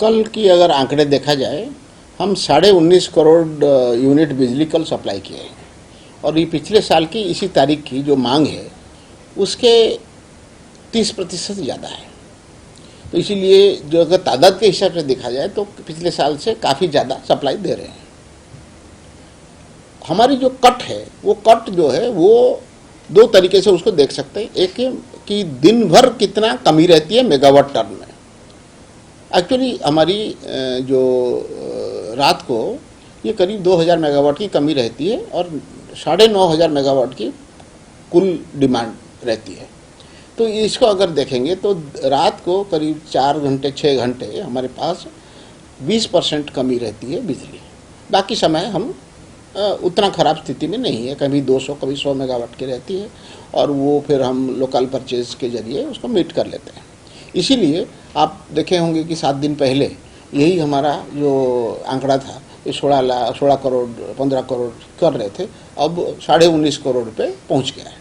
कल की अगर आंकड़े देखा जाए, हम 19.5 करोड़ यूनिट बिजली कल सप्लाई किए हैं और ये पिछले साल की इसी तारीख की जो मांग है उसके 30% ज़्यादा है। तो इसीलिए जो अगर तादाद के हिसाब से देखा जाए तो पिछले साल से काफ़ी ज़्यादा सप्लाई दे रहे हैं। हमारी जो कट है वो कट जो है वो दो तरीके से उसको देख सकते हैं। एक कि दिन भर कितना कमी रहती है मेगावाट टर्न में। एक्चुअली हमारी जो रात को ये करीब 2000 मेगावाट की कमी रहती है और 9,500 मेगावाट की कुल डिमांड रहती है। तो इसको अगर देखेंगे तो रात को करीब 4 घंटे 6 घंटे हमारे पास 20% कमी रहती है बिजली। बाकी समय हम उतना ख़राब स्थिति में नहीं है, कभी 200 कभी 100 मेगावाट की रहती है और वो फिर हम लोकल परचेज के जरिए उसको मीट कर लेते हैं। इसीलिए आप देखे होंगे कि 7 दिन पहले यही हमारा जो आंकड़ा था ये 16 करोड़ 15 करोड़ कर रहे थे, अब 19.5 करोड़ पे पहुंच गया है।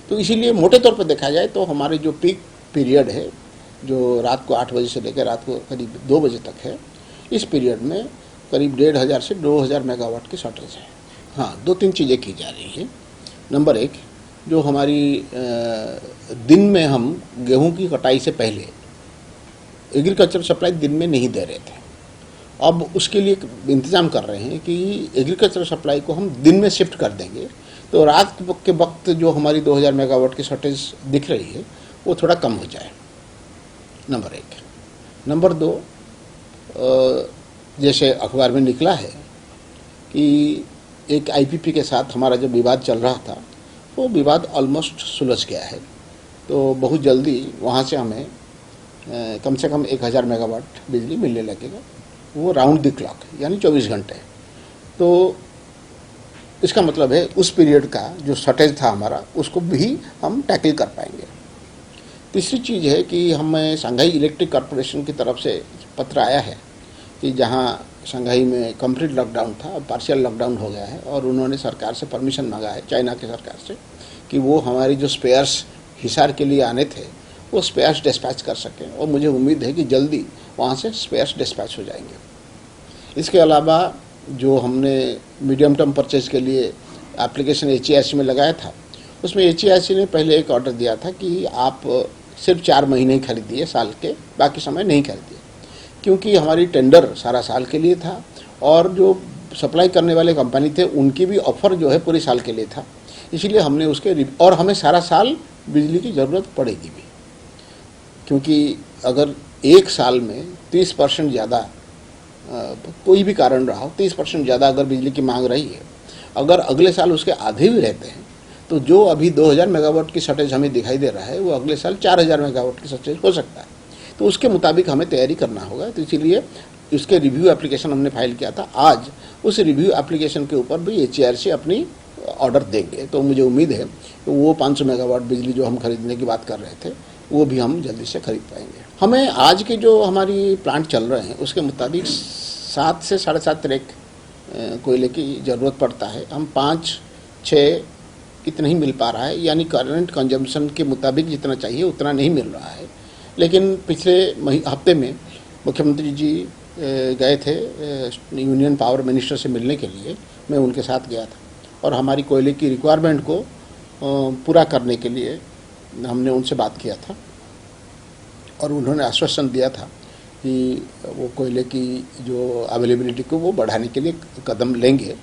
तो इसीलिए मोटे तौर पर देखा जाए तो हमारे जो पीक पीरियड है जो रात को 8 बजे से लेकर रात को करीब 2 बजे तक है, इस पीरियड में करीब 1,500 से 2,000 मेगावाट की शॉर्टेज है। हाँ, 2-3 चीज़ें की जा रही है। नंबर 1, जो हमारी दिन में हम गेहूं की कटाई से पहले एग्रीकल्चर सप्लाई दिन में नहीं दे रहे थे, अब उसके लिए इंतज़ाम कर रहे हैं कि एग्रीकल्चर सप्लाई को हम दिन में शिफ्ट कर देंगे तो रात के वक्त जो हमारी 2,000 मेगावाट की शॉर्टेज दिख रही है वो थोड़ा कम हो जाए। नंबर 1। नंबर 2, जैसे अखबार में निकला है कि एक आईपीपी के साथ हमारा जो विवाद चल रहा था वो विवाद ऑलमोस्ट सुलझ गया है। तो बहुत जल्दी वहाँ से हमें कम से कम 1,000 मेगावाट बिजली मिलने लगेगा, वो राउंड द क्लॉक यानी 24 घंटे। तो इसका मतलब है उस पीरियड का जो शॉर्टेज था हमारा उसको भी हम टैकल कर पाएंगे। तीसरी चीज़ है कि हमें शंघाई इलेक्ट्रिक कॉरपोरेशन की तरफ से पत्र आया है कि जहां शंघाई में कंप्लीट लॉकडाउन था, अब पार्शियल लॉकडाउन हो गया है और उन्होंने सरकार से परमिशन मांगा है, चाइना की सरकार से, कि वो हमारी जो स्पेयर्स हिसार के लिए आने थे वो स्पेयर्स डिस्पैच कर सकें और मुझे उम्मीद है कि जल्दी वहाँ से स्पेयर्स डिस्पैच हो जाएंगे। इसके अलावा जो हमने मीडियम टर्म परचेज के लिए एप्लीकेशन HEIC में लगाया था, उसमें HEIC ने पहले एक ऑर्डर दिया था कि आप सिर्फ 4 महीने ही खरीदिए साल के, बाकी समय नहीं खरीदिए, क्योंकि हमारी टेंडर सारा साल के लिए था और जो सप्लाई करने वाले कंपनी थे उनकी भी ऑफ़र जो है पूरे साल के लिए था। इसीलिए हमने उसके और हमें सारा साल बिजली की ज़रूरत पड़ेगी भी, क्योंकि अगर एक साल में 30% ज़्यादा कोई भी कारण रहा हो, 30% ज़्यादा अगर बिजली की मांग रही है, अगर अगले साल उसके आधे भी रहते हैं तो जो अभी 2,000 मेगावाट की शॉर्टेज हमें दिखाई दे रहा है वो अगले साल 4,000 मेगावाट की शॉर्टेज हो सकता है। तो उसके मुताबिक हमें तैयारी करना होगा। तो इसीलिए उसके रिव्यू एप्लीकेशन हमने फाइल किया था। आज उस रिव्यू एप्लीकेशन के ऊपर भी HEIC अपनी ऑर्डर देंगे। तो मुझे उम्मीद है कि वो 500 मेगावाट बिजली जो हम खरीदने की बात कर रहे थे वो भी हम जल्दी से खरीद पाएंगे। हमें आज के जो हमारी प्लांट चल रहे हैं उसके मुताबिक 7 से 7.5 रेक कोयले की ज़रूरत पड़ता है। हम 5-6 इतना ही मिल पा रहा है, यानी करंट कंजम्पशन के मुताबिक जितना चाहिए उतना नहीं मिल रहा है। लेकिन पिछले हफ्ते में मुख्यमंत्री जी गए थे यूनियन पावर मिनिस्टर से मिलने के लिए, मैं उनके साथ गया था और हमारी कोयले की रिक्वायरमेंट को पूरा करने के लिए हमने उनसे बात किया था और उन्होंने आश्वासन दिया था कि वो कोयले की जो अवेलेबिलिटी को वो बढ़ाने के लिए कदम लेंगे।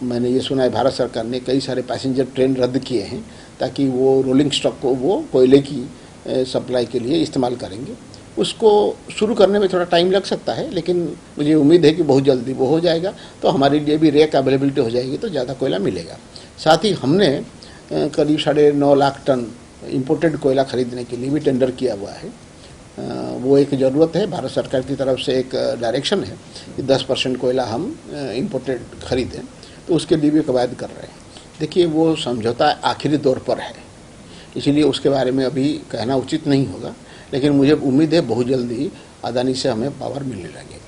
मैंने ये सुना है भारत सरकार ने कई सारे पैसेंजर ट्रेन रद्द किए हैं ताकि वो रोलिंग स्टॉक को वो कोयले की सप्लाई के लिए इस्तेमाल करेंगे। उसको शुरू करने में थोड़ा टाइम लग सकता है, लेकिन मुझे उम्मीद है कि बहुत जल्दी वो हो जाएगा तो हमारे लिए भी रेक अवेलेबिलिटी हो जाएगी तो ज़्यादा कोयला मिलेगा। साथ ही हमने करीब 9.5 लाख टन इम्पोर्टेड कोयला खरीदने के लिए भी टेंडर किया हुआ है। वो एक ज़रूरत है, भारत सरकार की तरफ से एक डायरेक्शन है कि 10% कोयला हम इम्पोर्टेड खरीदें, तो उसके लिए भी कवायद कर रहे हैं। देखिए, वो समझौता आखिरी दौर पर है, इसीलिए उसके बारे में अभी कहना उचित नहीं होगा, लेकिन मुझे उम्मीद है बहुत जल्दी अदानी से हमें पावर मिलने लगेगा।